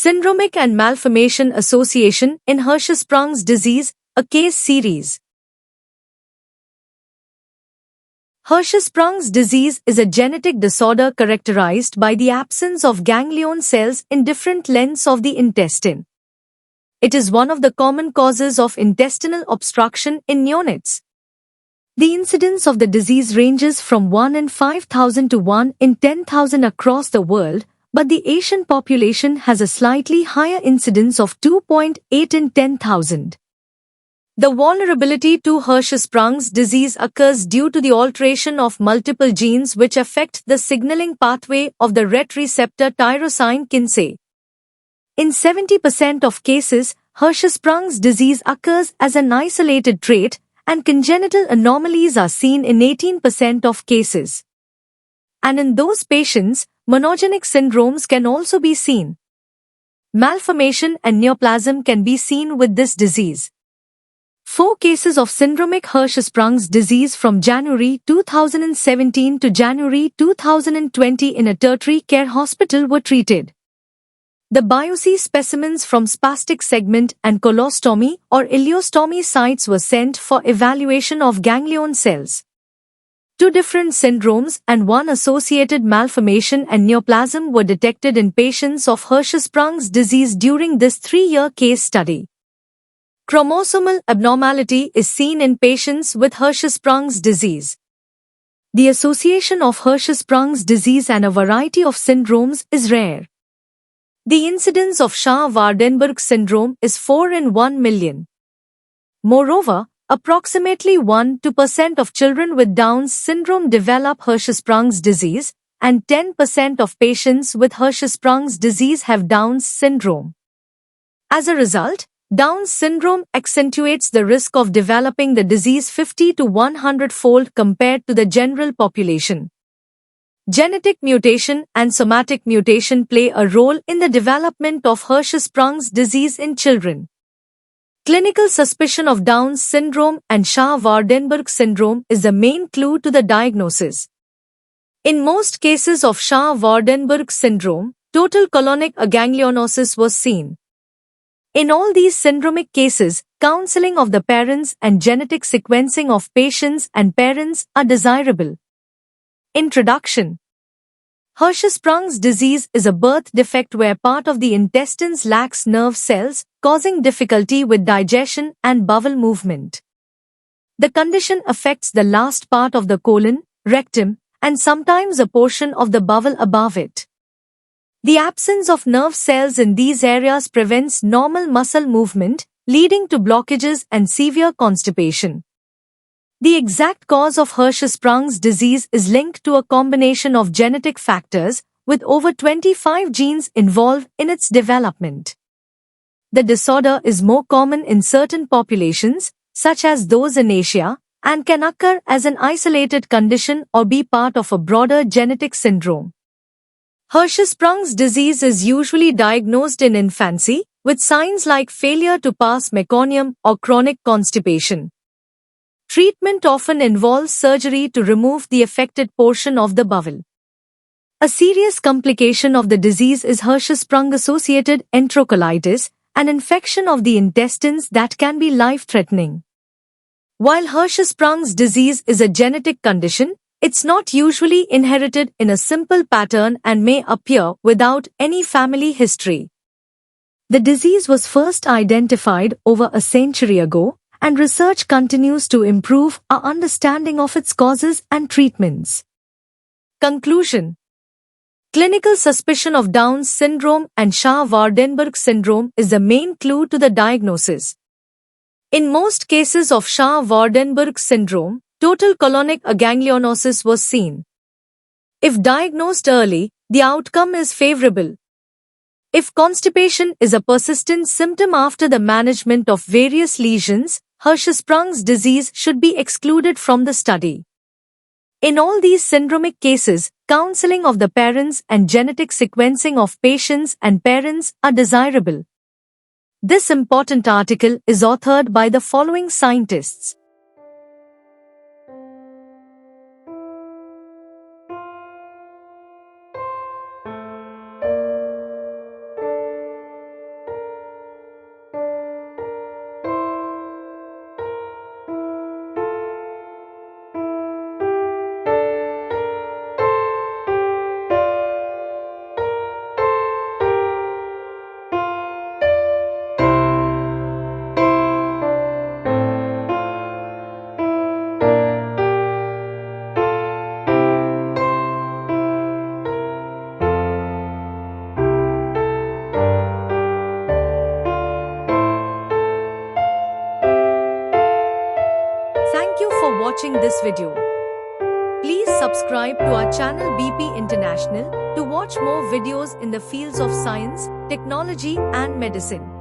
Syndromic and Malformation Association in Hirschsprung's Disease, a Case Series. Hirschsprung's disease is a genetic disorder characterized by the absence of ganglion cells in different lengths of the intestine. It is one of the common causes of intestinal obstruction in neonates. The incidence of the disease ranges from 1 in 5,000 to 1 in 10,000 across the world, but the Asian population has a slightly higher incidence of 2.8 in 10,000. The vulnerability to Hirschsprung's disease occurs due to the alteration of multiple genes which affect the signaling pathway of the RET receptor tyrosine kinase. In 70% of cases, Hirschsprung's disease occurs as an isolated trait, and congenital anomalies are seen in 18% of cases. And in those patients, monogenic syndromes can also be seen. Malformation and neoplasm can be seen with this disease. 4 cases of syndromic Hirschsprung's disease from January 2017 to January 2020 in a tertiary care hospital were treated. The biopsy specimens from spastic segment and colostomy or ileostomy sites were sent for evaluation of ganglion cells. 2 different syndromes and 1 associated malformation and neoplasm were detected in patients of Hirschsprung's disease during this 3-year case study. Chromosomal abnormality is seen in patients with Hirschsprung's disease. The association of Hirschsprung's disease and a variety of syndromes is rare. The incidence of Shah-Waardenburg syndrome is 4 in 1 million. Moreover, approximately 1-2% of children with Down syndrome develop Hirschsprung's disease, and 10% of patients with Hirschsprung's disease have Down syndrome. As a result, Down syndrome accentuates the risk of developing the disease 50 to 100-fold compared to the general population. Genetic mutation and somatic mutation play a role in the development of Hirschsprung's disease in children. Clinical suspicion of Down syndrome and Shah-Waardenburg syndrome is the main clue to the diagnosis. In most cases of Shah-Waardenburg syndrome, total colonic aganglionosis was seen. In all these syndromic cases, counseling of the parents and genetic sequencing of patients and parents are desirable. Introduction. Hirschsprung's disease is a birth defect where part of the intestines lacks nerve cells, causing difficulty with digestion and bowel movement. The condition affects the last part of the colon, rectum, and sometimes a portion of the bowel above it. The absence of nerve cells in these areas prevents normal muscle movement, leading to blockages and severe constipation. The exact cause of Hirschsprung's disease is linked to a combination of genetic factors, with over 25 genes involved in its development. The disorder is more common in certain populations, such as those in Asia, and can occur as an isolated condition or be part of a broader genetic syndrome. Hirschsprung's disease is usually diagnosed in infancy, with signs like failure to pass meconium or chronic constipation. Treatment often involves surgery to remove the affected portion of the bowel. A serious complication of the disease is Hirschsprung-associated enterocolitis, an infection of the intestines that can be life-threatening. While Hirschsprung's disease is a genetic condition, it's not usually inherited in a simple pattern and may appear without any family history. The disease was first identified over a century ago, and research continues to improve our understanding of its causes and treatments. Conclusion. Clinical suspicion of Down syndrome and Shah-Waardenburg syndrome is the main clue to the diagnosis. In most cases of Shah-Waardenburg syndrome, total colonic aganglionosis was seen. If diagnosed early, the outcome is favorable. If constipation is a persistent symptom after the management of various lesions, Hirschsprung's disease should be excluded from the study. In all these syndromic cases, counseling of the parents and genetic sequencing of patients and parents are desirable. This important article is authored by the following scientists: this video. Please subscribe to our channel BP International to watch more videos in the fields of science, technology and medicine.